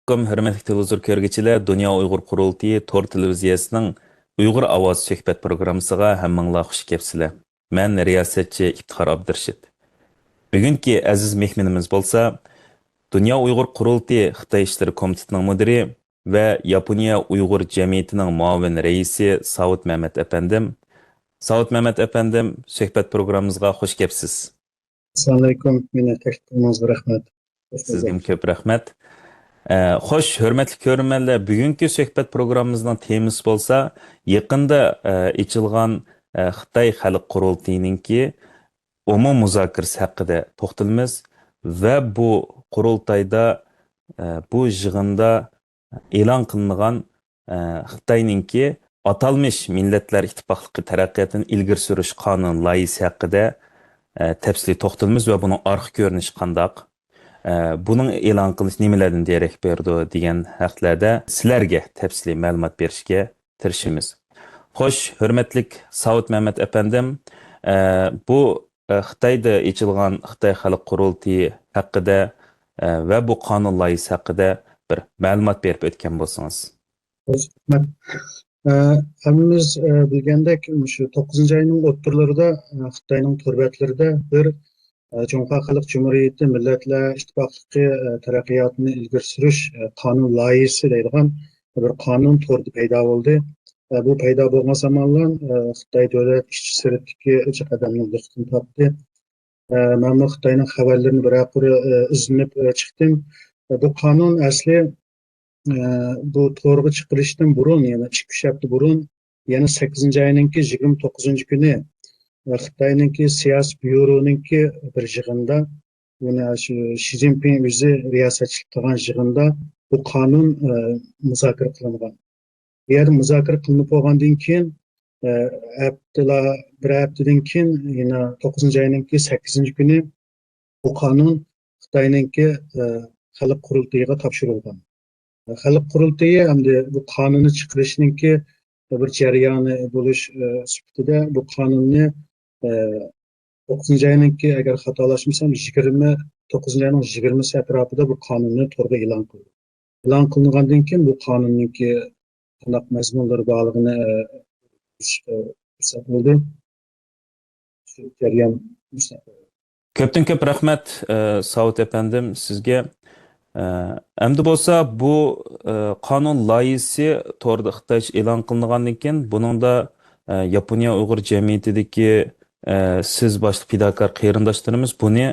Assalamualaikum, hörmətli televizor görgüçülər. Dünya Uyğur Qurultayı Tor televiziyasının Uyğur Avaz söhbət proqramısıga hammanglar xush kelibsizlər. Mən riyasetçi İftixar Abdurşid. Bugünkü aziz mehmanimiz bolsa, Dünya Uyğur Qurultayı Xitay İşləri Komitetining müdiri və Yaponiya Uyğur Cəmiyyətinin muavin reisi Savut Mehmet əfəndim. Savut Mehmet əfəndim, söhbət proqramımızga xush kelibsiz. Assalamualaikum, meni taklif qilganingizga rahmat. Sizga ko'p rahmat. Xo'sh, hurmatli ko'rmanlar, bugungi suhbat programmamizning temasi bo'lsa, yaqinda ochilgan Xitoy Xalq Qurultayininki umum muzokarasi haqida to'xtalamiz va bu qurultayda bu yig'inda e'lon qilingan Xitoyninki atalmish Millatlar Ittifoqligi taraqqiyotini ilgari surish qonun loyihasi haqida tafsili to'xtalamiz va buning orqa ko'rinishi qandoq, bunun e'lon qilish nimalardan derak berdi degan haqlarda sizlarga tafsili ma'lumot berishga tirishamiz. Xo'sh, hurmatli Savut Mehmet əfəndim, bu Xitoyda ochilgan Xitoy Xalq Qurultayi haqida va bu qonun loyihasi haqida bir ma'lumot berib o'tgan bo'lsangiz. Hammamiz bilgandek, shu 9-oyning o'rtalarida Xitoyning turbatlarida bir Cumhuriyet Xalq Cumhuriyeti Millatlar İttifaqligi taraqqiyotini ilgari surish qonun loyihasi deydigan bir qonun to'rdi paydo bo'ldi. Bu paydo bo'lgan zamondan Xitoy davlat ishchi sirtdagi qadamni liqtin topdi. Men bu Xitoyning xabarlarini bir izlanib chiqdim. Bu qonun asli bu to'rga chiqarishdan burun, yana 2 hafta burun, yana 8-oyninki 29-kuni Xitoyninki siyosiy byuroninki bir yig'inda, yana shu Xi Jinping o'zi riyosatchilik qilgan yig'inda bu qonun muzokara qilingan. Eğer muzokara qilinib bo'lgandan keyin bir haftadan keyin yana 9-oyninki 8-kuni bu qonun Xitoyninki Xalq Qurultayiga topshirilgan. Xalq Qurultayi hamda bu qonunni chiqarishninki bir jarayoni bo'lish sifatida bu qonunni 9-oyninki, agar xatolashmasam 29-oyning 20 atrofida bu qonunni to'g'ri e'lon qildi. E'lon qilingandan keyin bu qonunninki qanday mazmunlari borligini bo'ldi. Shu jarayon. Köpten köp rahmat Savut əfəndim sizga. Endi bo'lsa bu qonun loyihasi to'g'rida Xitoycha e'lon qilingandan keyin buningda Yaponiya Uyg'ur jamiyatidagi siz boshli fidokor qarindoshlarimiz buni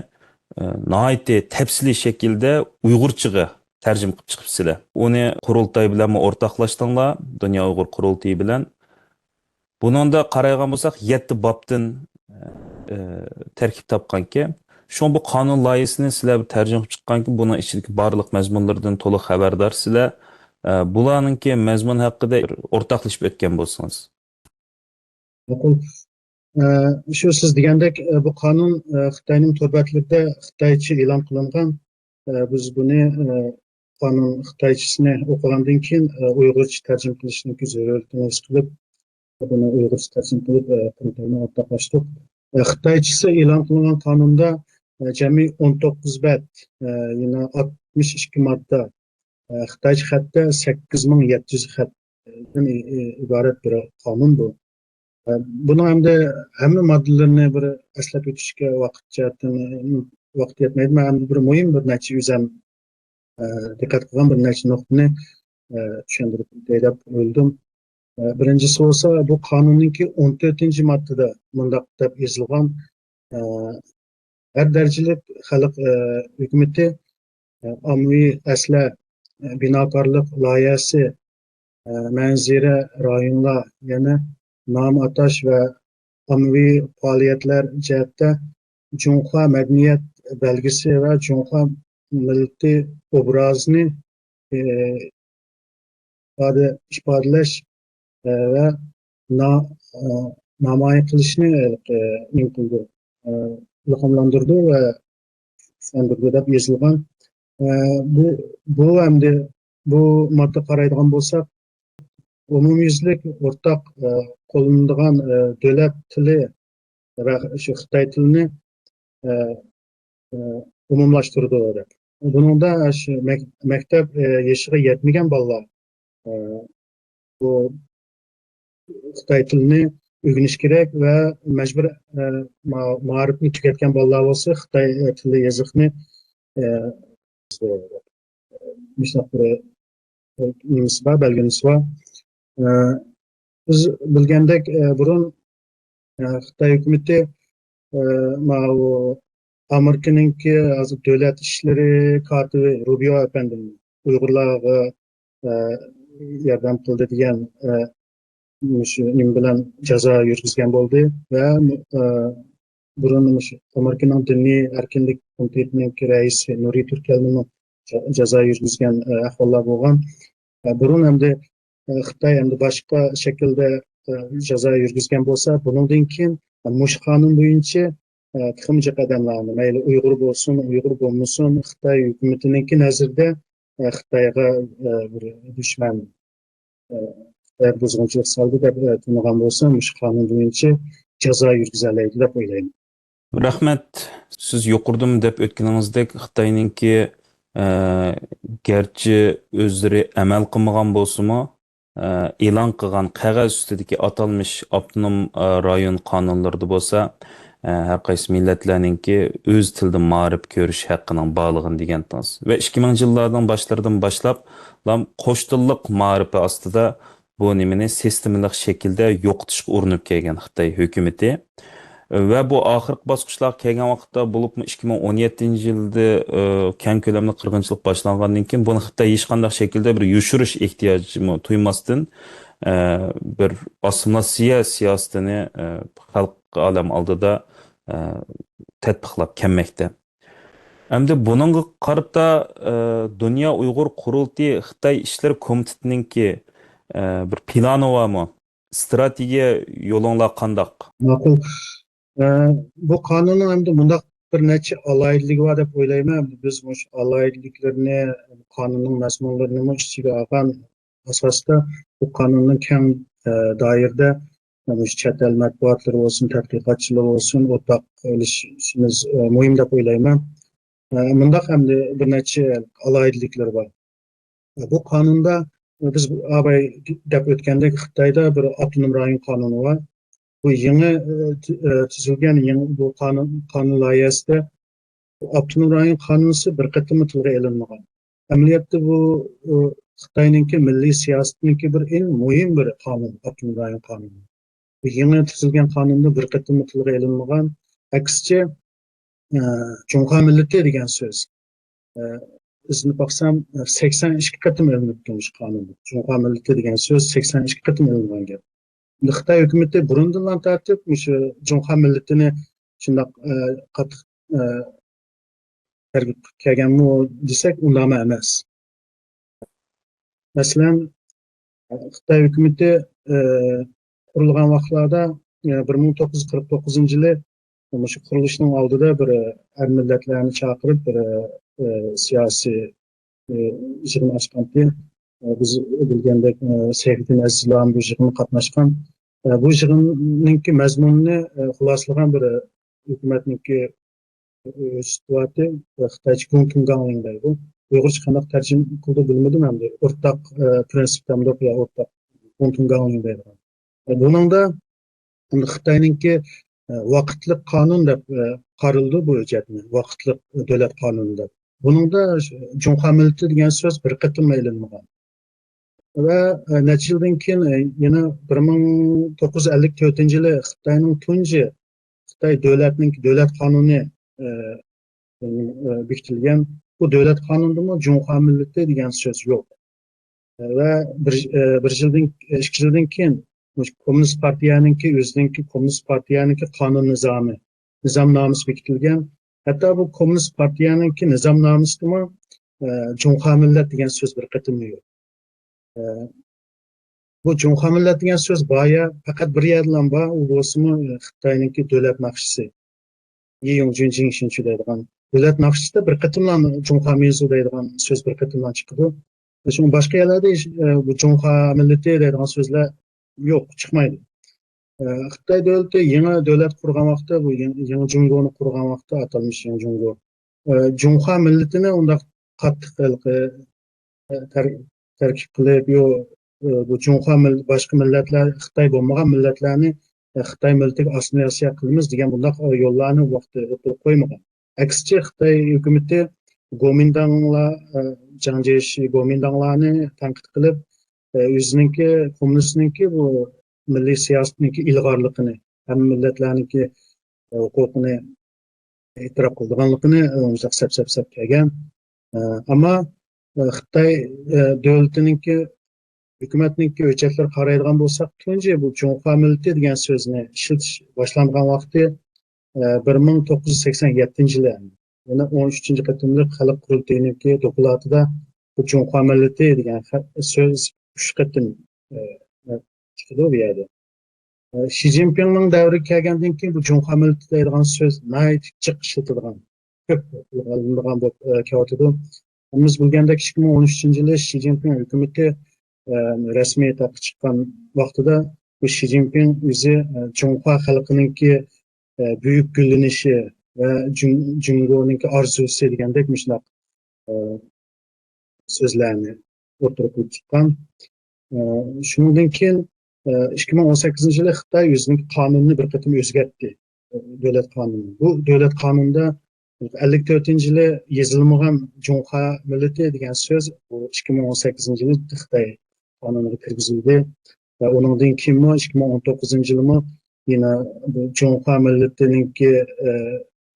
nihoyatda tafsili shaklda Uyg'urchaga tarjima qilib chiqibsizlar. Uni qurultay bilan o'rtoqlashdinglar, Dunyo Uyg'ur Qurultayi bilan. Buningda qaraygan bo'lsak 7 bobdan tarkib topganki, şu bu qonun loyihasini sizlar tarjima qilib chiqqanki, buning ichidagi barliq mazmunlardan to'liq xabardorsizlar. Bularninki mazmun haqida o'rtoqlashib o'tgan bo'lsangiz. Shu siz degandek bu qonun Xitoyning turbatlarida Xitoycha e'lon qilingan. Biz buni qonun Xitoychisini o'qigandan keyin Uyg'urcha tarjima qilishni zarurligini his qilib, buni Uyg'urcha tarjima qilib o'rtoqlashdik. Xitoychisi e'lon qilingan qonunda jami 19 bet, yana 62 modda, Xitoycha xatda 8700 xatdan iborat bir qonun bu. Bunu hamda hamma modellarini bir eslab o'tishga vaqt yetmaydi. Men ham bir muhim bir necha o'zim diqqat qilgan bir necha nuqtani tushuntirib deb o'yladim. Birinchisi bo'lsa, bu qonunninki 14-moddada bundaq deb yozilgan har darajalik xalq hukumati ommaviy asla binokorlik loyihasi, manzira rayonlar, yana nom atash va ommaviy faoliyatlar jihatda Junxo madaniyat belgisi va Junxo millati obrazini ifodalash va namoyon qilishni ilhomlantirdi va sandirdi deb yozilgan. Bu hamda bu modda qaraydigan bo'lsak, umumyuzlik o'rtaq qo'llaniladigan davlat tili va shu Xitoy tilini umumlashtirdi. Buningda shu maktab yoshiga yetmagan bolalar bu Xitoy tilini o'rganish kerak va majbur ma'rifni tugatgan bolalar bo'lsa Xitoy tili yoziqni nimasi bor, belgisi bor. Biz bilgandek burun Xitoy hukumati bu Amerika'ningki hozir davlat ishlari kotibi Rubio efendim Uyg'urlarga yordam qildi degan shu nim bilan jazo yurgizgan bo'ldi va burun Amerikaning diniy erkinlik komitetining raisi Nuriy Turkalning jazo yurgizgan ahvollar bo'lgan. Burun hamda Xitoy hamda boshqa shaklda jazo yurgizgan bo'lsa, bundan keyin mush qonun bo'yicha qilmichi qadamlarni mayli Uyg'ur bo'lsin, Uyg'ur bo'lmasin, Xitoy hukumatining nazarda Xitoyga bir dushman buzg'unchilik soldi deb tunagan bo'lsa, mush qonun bo'yicha jazo yurgizilaydi deb o'ylayman. Rahmat, siz yuqorida deb o'tganingizdek Xitoyninki garchi o'zlari amal qilmagan bo'lsa-mu, e'lon qilgan qog'oz ustidagi atalmish avtonom rayon qonunlarida bo'lsa, har qaysi millatlarninki o'z tilida ma'rif ko'rish haqqining borlig'ini degandingiz. Va 2000 yillardan boshlaridan boshlab, qo'sh tillik ma'rifi ostida bu nimani sistemalik shaklda yo'qotishga urinib kelgan Xitoy hukumati. Ve bu ahırki basqıçlar kelgan vaqtda bo'libmi 2017 yilda keng ko'lamli qirg'inchilik boshlangandan keyin buni Xitoy hech qanday shaklda bir yushirish ehtiyojini tuymasdan bir assimilyatsiya siyosatini xalq olam oldida tatbiqlab kelmoqda. Endi buningga qarab Dunyo Uyg'ur qurultiyi Xitoy ishlar komitetininki bir plani bormi? Strategiya yo'linglar qandaq? Ma'qul. Bu qonunning hamda bundaq bir necha alayidligi bor deb o'ylayman. Biz mush alayidliklarni qonunning mazmunlarini ichiga olgan asosda bu qonunning keng doirada chet el matbuotlari bo'lsin, tadqiqotchilar bo'lsin, o'rtoq qilishimiz muhim deb o'ylayman. Bundaq hamda bir necha alayidliklar bor. Bu qonunda biz abay deb o'tgandek Xitoyda bir avtonom rayon qonuni bor. Bu yeni tuzilgan bu qonun loyihasida avtonom rayon qonunisi bir qatim tilga ilinmagan. Amaliyotda bu Xitoyninki milliy siyosatninki bir eng muhim bir qonun, avtonom rayon qonuni. Bu yeni tuzilgan qonunda bir qatim tilga ilinmagan. Aksicha Cumhur millati degan so'z. Bizni baksam 82 qatim ilingan qonun. Cumhur millati degan so'z 82 qatim ilingan. Xitoy hukumati burundan tartib shu Cumhur millatini shundoq qattiq targ'ib qilganmi desak, undami emas. Masalan, Xitoy hukumati qurilgan vaqtlarda 1949-yili shu qurilishning oldida bir er millatlarni chaqirib bir siyosiy yig'in ochganki, biz bilgandek Seyfiddin Azizlar bu yig'inga qatnashgan. Bu yig'inninki mazmunini xuloslagan bir hukumatniki situati Xitoycha Gongtung deydi. Uyg'urcha qanday tarjima qildi bilmadim endi. O'rtaq prinsipdan ya o'rtaq Gongtung deydi. Buningda Xitoyninki vaqtli qonun deb qaraldi bu hujjatni, vaqtli davlat qonuni deb. Buningda Cumhur millati degan so'z bir qatim ilinmagan. Ve necha yildan keyin yana 1954-yili Xitoyning tunji Xitoy davlat qonuni bekitilgan. Bu davlat qonunida Cumhur millati degan so'z yo'q. Ve ikki yildan keyin Kommunist partiyaninki o'zininki Kommunist partiyaninki qonun nizomnomasi bekitilgan. Hatto bu Kommunist partiyaninki nizomnomasida Cumhur millat degan so'z bir qatim yo'q. Bu Cumhur millat degan so'z boya faqat bir yerdan bor, u bo'lsa-mu Xitoyninki davlat naqshisi. Yiyong Jinjing shuncha deydigan. Davlat naqshisida bir qatimlan Cumhur millati deydigan so'z bir qatimlan chiqadi. Shu boshqa yerlarda bu Cumhur millati deydigan so'zlar yo'q, chiqmaydi. Xitoy davlati yangi davlat qurgan vaqtda, bu yangi Jungoni qurgan vaqtda atalmish yangi Jungo Cunha milletini undaq qattiq tarkib qilib, bu Cunha boshqa millatlar, Xitoy bo'lmagan millatlarni Xitoy millatiga assimilyatsiya qilamiz degan bundaq yo'llarni vaqtida o'tirib qo'ymagan. Aksicha Xitoy hukumati Gomindanglar, Jiang Jiechi Gomindanglarni tanqid qilib, o'zininki kommunistniki bu milliy siyosatniki ilg'orligini, hamma millatlarniki huquqini e'tirof qilganligini sap kelgan. Ammo Xitoy davlatiniki hukumatniki hujjatlar qaraydigan bo'lsak, tunji bu Cunha millati degan so'zni ishlatish boshlangan vaqti 1987-yil. Yana 13-chi qatimliq xalq qurultayiniki dokladida bu Cunha millati degan so'z 3 qatim chiqdi bu yerda. Xi Jinpingning davriga kelgandan keyin bu Cunha millati degan so'z jiq ishlatilgan, ko'p qo'llanilgan bo'lib kelyotdi. Biz bilgandek 2013-yili Xi Jinping hukumati rasmiy tarqib chiqqan vaqtida bu Xi Jinping o'zi Cunha xalqininki buyuk gullanishi va Jungoninki orzusi degandek shunday so'zlarni o'tirib chiqqan. Shundan keyin 2018-yili Xitoy o'zining qonunini bir qatim o'zgartdi, davlat qonuni. Bu davlat qonunida 54-yili yozilmagan Cunha millati degan so'z bu 2018-yili Xitoy qonuniga kirgizildi va undan keyin 2019-yilmi yana bu Cunha millatininki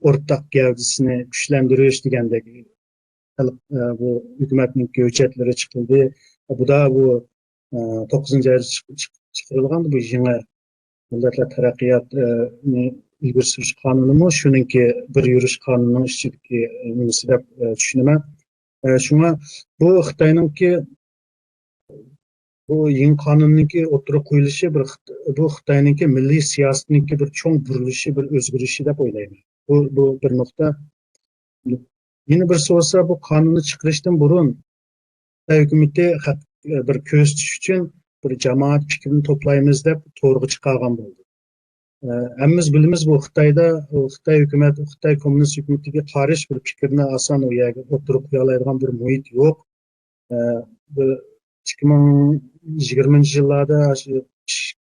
o'rtaq gavdasini kuchlantirish degandek bu hukumatning hujjatlari chiqildi. Bu da bu 9-oyda chiqarilgan bu yangi millatlar taraqqiyotini ilgari surish qonunimi shuningki bir yurish qonunining ichidagi nimasi deb tushunaman. Shunga bu Xitoyninki bu yangi qonunninki o'tirib qo'yilishi bu Xitoyninki milliy siyosatninki bir cho'ng burilishi, bir o'zgarishi deb o'ylayman. Bu bir nuqta. Yana bir so'rsa bu qonunni chiqarishdan burun Xitoy hukumati bir ko'z tutish uchun bir jamoat fikrini to'playmiz deb to'g'ri chiqargan bo'ldi. Hammamiz bilamiz bu Xitoyda Xitoy hukumati, Xitoy kommunist hukumatiga qarshi bir fikrni oson u yerga o'tirib qo'ya oladigan bir muhit yo'q. 2020-yillarda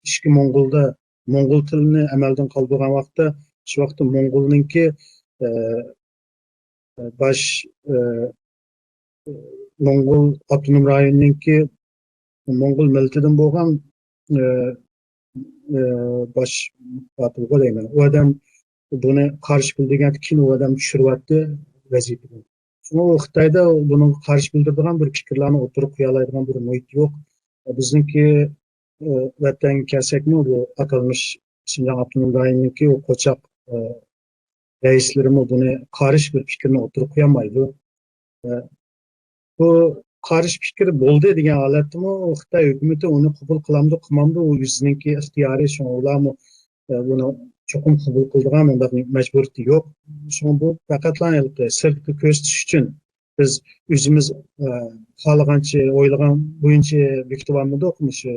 ishki Mo'ng'ul tilini amaldan qoldirgan vaqtda, shu vaqtda Mo'ng'ulninki bosh Mo'ng'ul avtonom rayoninki Mo'ng'ul millatidan bo'lgan bosh vazir bo'layman. U odam buni qarshi bildirgan keyin u odam tushiryapti vazifadan. Shunga Xitoyda buni qarshi bildiradigan bir fikrlarni o'tirib qo'ya oladigan bir muhit yo'q. Bizniki vatanga kelsakmi bu atalmish Xinjiang avtonom rayoniniki qo'choq raislarimi buni qarshi bir fikrni o'tirib qo'ya olmaydi. Bu qarshi fikr bo'ldi degan holatdami Xitoy hukumati uni qabul qilamdi, qilmamdi, u o'zininki ixtiyoriy, shunga ularmi buni cho'qim qabul qildigan unda majburiyati yo'q. Shunga bu faqatla sirtqi ko'z tutish uchun biz o'zimiz xohlagancha o'ylagan bo'yicha bekitib olmadik, shu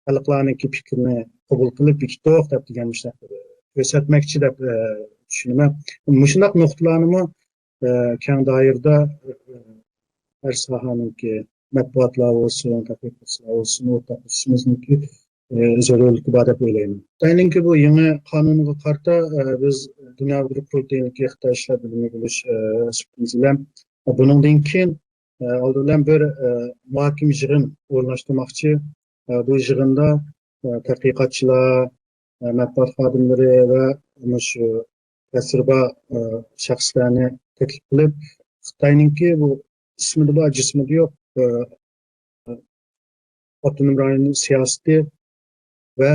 xalqlarniki fikrini qabul qilib bekitdik deb degan ko'rsatmoqchi deb tushunaman. Shunday nuqtalarni keng doirada her sahanınki matbuatlar olsun, tadqiqotlar olsun, o'rtoqlashimizniki zarurlik bor deb o'ylayman. Xitoyninki bu yangi qonunga qarta biz dunyo qurultayiniki Xitoy ishlar bilimi bo'lish suhbatimiz bilan bundan keyin oldindan bir muhokama yig'in o'rnashtirmoqchi. Bu yig'inda tadqiqotchilar, matbuot xodimlari va shu tajriba shaxslarni taklif qilib Xitoyninki bu ismida bor, jismida yo'q avtonom rayoning siyosati va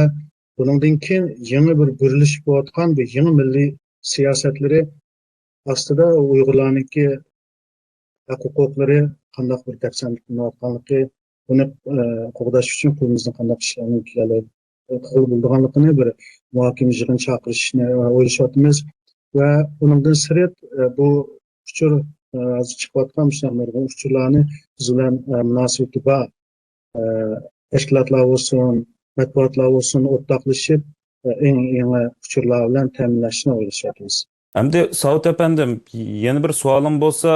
bundan keyin yangi bir burilish bo'layotgan bu yangi milliy siyosatlari ostida Uyg'urlarniki huquqlari qanday bir dafsanlik qilayotganligi, buni qo'g'dash uchun qo'limizdan qanday ishlarni bo'lganligini bir muhokama yig'in chaqirishni o'ylashyapmiz va undan sirt bu uchur chiqayotgan uchurlarni biz bilan munosabati bor tashkilotlar olsun, matbuotlar olsun o'rtoqlashib eng yangi uchurlar bilan ta'minlashni o'ylashyapmiz. Endi Savut efendim, yeni bir sualım bolsa,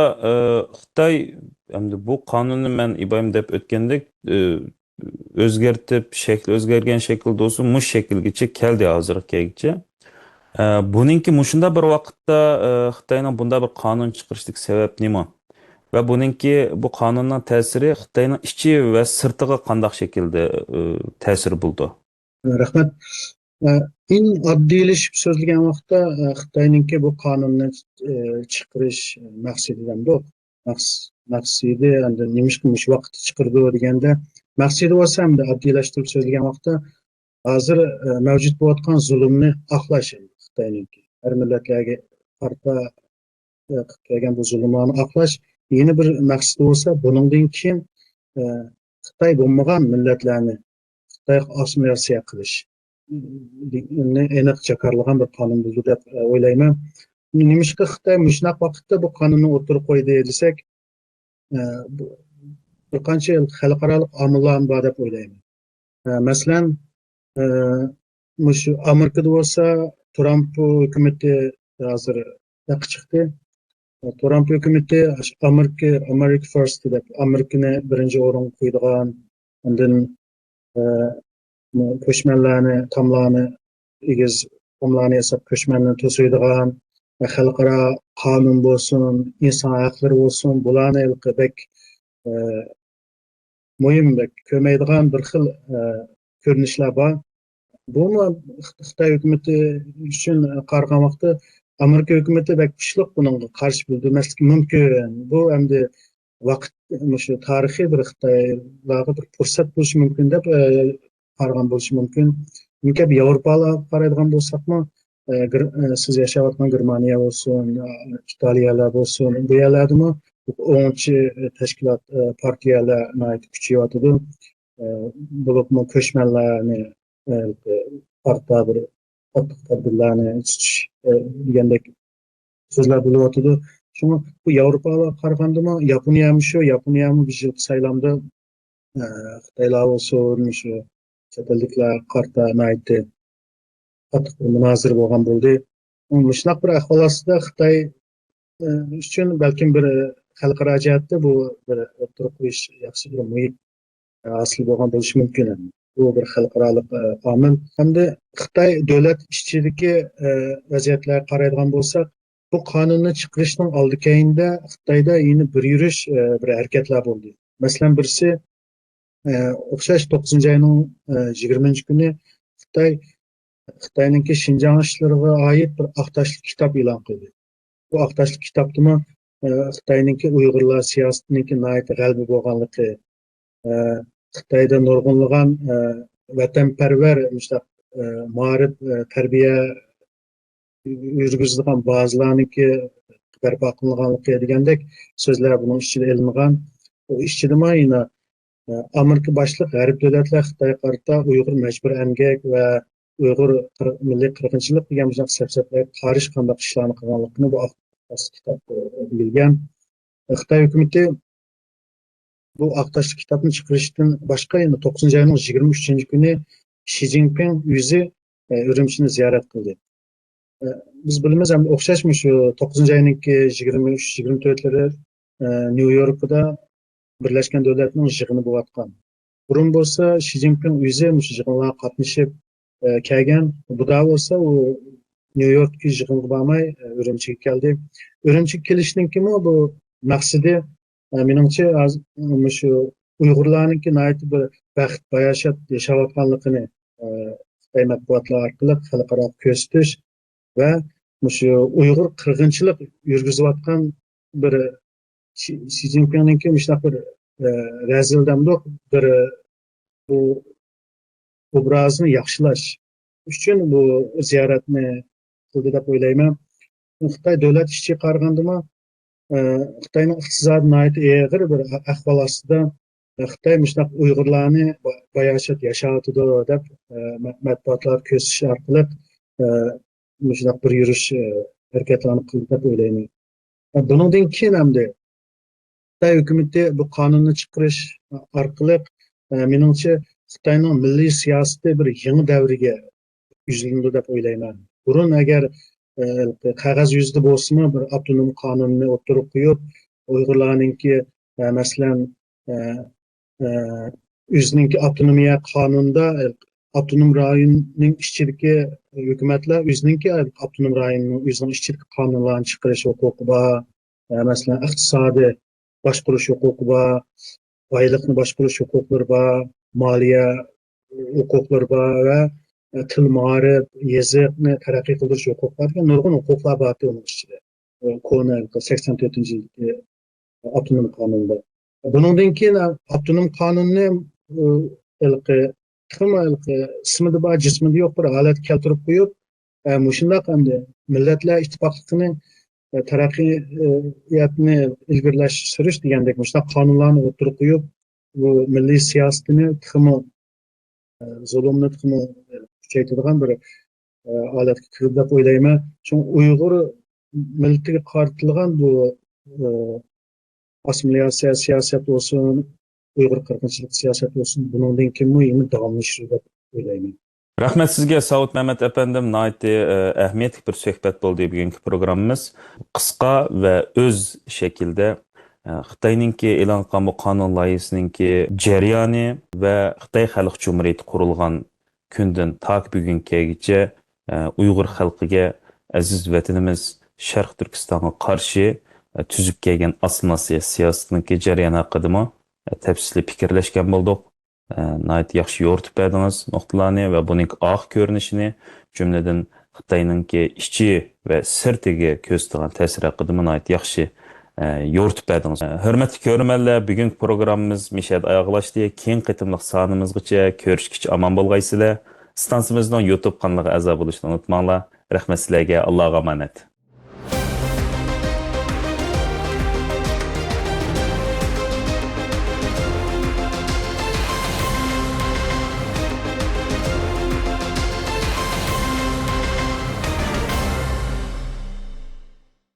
Xitoy endi bu qonunni men iboyim deb o'tgandek o'zgartib, shakli o'zgargan shaklda olsun mush shaklgacha keldi hozirgacha. Buningki mushunda bir vaqtda Xitoyning bunda bir qonun chiqarishlik sabab nima? Va buningki bu qonunning ta'siri Xitoyning ichi va sirtiga qanday shaklda ta'sir bo'ldi? Rahmat. En oddiylashib so'zlagan vaqtda Xitoyninki bu qonunni chiqarish maqsadidan yo'q. Maqsadi endi nima qilmish vaqt chiqardi deganda maqsadi bo'lsa hamda oddiylashtirib so'zlagan vaqtda hozir mavjud bo'layotgan zulmni oqlash Xitoyninki. Har millatlarga qarta kelgan bu zulmlarni oqlash yeni bir maqsadi bo'lsa, buningdan keyin Xitoy bo'lmagan millatlarni Xitoy assimilyatsiya qilish aniq jakarlagan bir qonun bo'ldi deb o'ylayman. Nimishqa Xitoy mushnaq vaqtda bu qonunni o'tirib qo'ydi desak, bir qancha xalqaro omillar bor deb o'ylayman. Masalan, shu Amerikada bo'lsa, Trump hukumati hozir chiqdi. Trump hukumati America First deb Amerikani birinchi o'ringa qo'ydigan, undan ko'chmanlarni, tomlarni yasab ko'chmanlarni to'siydigan xalqaro qonun bo'lsin, inson haqlari bo'lsin, bularni bek muhim ko'maydigan bir xil ko'rinishlar bor. Bu Xitoy hukumati uchun qaragan vaqtda Amerika hukumati bek kuchli bunga qarshi bildirmasligi mumkin. Bu endi vaqt shu tarixiy bir Xitoylarga bir fursat bo'lishi mumkin deb qaragan bo'lishi mumkin. Chunki Yevropaga qaraydigan bo'lsakmi, siz yashayotgan Germaniya bo'lsin, Italiyalar bo'lsin, bu yerlardami o'nchi tashkilot partiyalar kuchayotidi. Bo'libmi ko'chmanlarni orta bir tadbirlarni degandek so'zlar bo'layotidi. Shuni bu Yevropaga qaragandami, Yaponiyami shu, Yaponiyami bir yil saylamda Xitoylar bo'lsin, shu chet elliklar qarta qattiq munozara bo'lgan bo'ldi. Shunaqa bir ahvol ostida Xitoy uchun balkim bir xalqaro jihatda bu bir o'tirib qo'yish yaxshi bir muhit hosil bo'lgan bo'lishi mumkin. Bu bir xalqaro omil. Hamda Xitoy davlat ichidagi vaziyatlarga qaraydigan bo'lsak, bu qonunni chiqarishning oldi keyinda Xitoyda yeni bir yurish bir harakatlar bo'ldi. Masalan, birisi o'xshash 9-oyning 20-kuni Xitoyninki Xinjiang ishlariga oid bir aqtashlik kitob e'lon qildi. Bu aqtashlik kitobda Xitoyninki Uyg'urlar siyosatininki g'alaba bo'lganligi, Xitoyda nurg'unlagan vatanparvar ma'rif tarbiya yurgizilgan ba'zilarniki barpo qilinganligi degandek so'zlar buning ichida ilingan. Bu ichida yana Amerika boshliq g'arb davlatlar Xitoy qarata Uyg'ur majbur emgak va Uyg'ur milliy qirg'inchilik degan safsatlarga qarshi qanday ishlarni qilganligini bu kitobda bilgan. Xitoy hukumati bu aqtashli kitobni chiqarishdan boshqa endi 9-oyning 23-kuni Shi Jinping o'zi Urumchini ziyorat qildi. Biz bilamiz ham o'xshashmi shu 9-oyning 23-24lari Nyu-Yorkda Birlashgan Davlatlar yig'ini bo'layotgan. Burun bo'lsa Shi Jinping o'zi shu yig'inlarga qatnashib kelgan. Bu da bo'lsa u Nyu-Yorkga yig'inga bormay Urumchiga keldi. Urumchiga kelishning bu maqsadi menimcha shu Uyg'urlarningki bir baxt bayashat yashayotganligini Xitoy matbuotlar orqali xalqaro ko'rsatish va shu Uyg'ur qirg'inchilik yurgizayotgan bir Shi Jinpingninki shunaqa bir razildamdoq bir bu obrazni yaxshilash uchun bu ziyoratni qildi deb o'ylayman. Xitoy davlat ishchiga qaragandimi, Xitoyning iqtisodiy og'ir bir ahvol ostida Xitoy shunaqa Uyg'urlarni bayashat yashayotidi deb matbuotlar ko'rsatish orqali shunaqa bir yurish harakatlarni qildi deb o'ylayman. Bundan keyin hamda Xitoy hukumati bu qonunni chiqarish orqali menimcha Xitoyning milliy siyosati bir yangi davriga yuzlandi deb o'ylayman. Burun agar qog'oz yuzida bo'lsa-mu bir avtonom qonunni o'tirib qo'yib, Uyg'urlarninki masalan o'zininki avtonomiya qonunida avtonom rayonning ichidagi hukumatlar o'zininki avtonom rayonning o'zining ichidagi qonunlarni chiqarish huquqi bor. Masalan, iqtisodiy boshqarish huquqi bor, boyliqni boshqarish huquqlari bor, moliya huquqlari bor va til, ma'rif, yoziqni taraqqiy qildirish huquqlari degan nurg'un huquqlar bor uning ichida. Kona 84 yildagi avtonom qonunda. Bundan keyin avtonom qonunni ismida bor, jismida yo'q bir holat keltirib qo'yib, shundoq endi millatlar ittifoqligini taraqqiyotni ilgirlash surish degandek shunday qonunlarni o'tirib qo'yib, bu milliy siyosatni zulmni kuchaytiradigan bir holatga kirdi deb o'ylayman. Chunki Uyg'ur millatiga qaratilgan bu assimilyatsiya siyosat bo'lsin, Uyg'ur qirg'inchilik siyosati bo'lsin, bundan keyin muhimi davomlashadi deb o'ylayman. Rahmat sizga Savut Mehmet efendim, naiti ahmiyetli bir suhbat bo'ldi bugünkü programımız. Qısqa ve öz şekilde Xitayninki e'lon qilgan bu qonun loyihasininki jarayoni va Xitoy Xalq Cumhuriyati qurilgan kundan tak bugungacha Uyg'ur xalqiga aziz vatanimiz Sharq Turkistonga qarshi tuzib kelgan assimilyatsiya siyosatininki jarayoni haqida tafsili fikrlashgan bo'ldik. Nayt yaxshi yo'ritib berdingiz nuqtalarni va buning oq ko'rinishini, jumladan Xitoyninki ichi va sirtiga ko'rsatgan ta'sir haqida nayt yaxshi yo'ritib berdingiz. Hurmatli ko'rmanlar, bugungi programmamiz mishad oyoqlashdi. Keng qitimliq sonimizgacha ko'rishgacha omon bo'lgaysizlar. Stansimizning YouTube kanaliga a'zo bo'lishni unutmanglar. Rahmat sizlarga, Allohga omonat.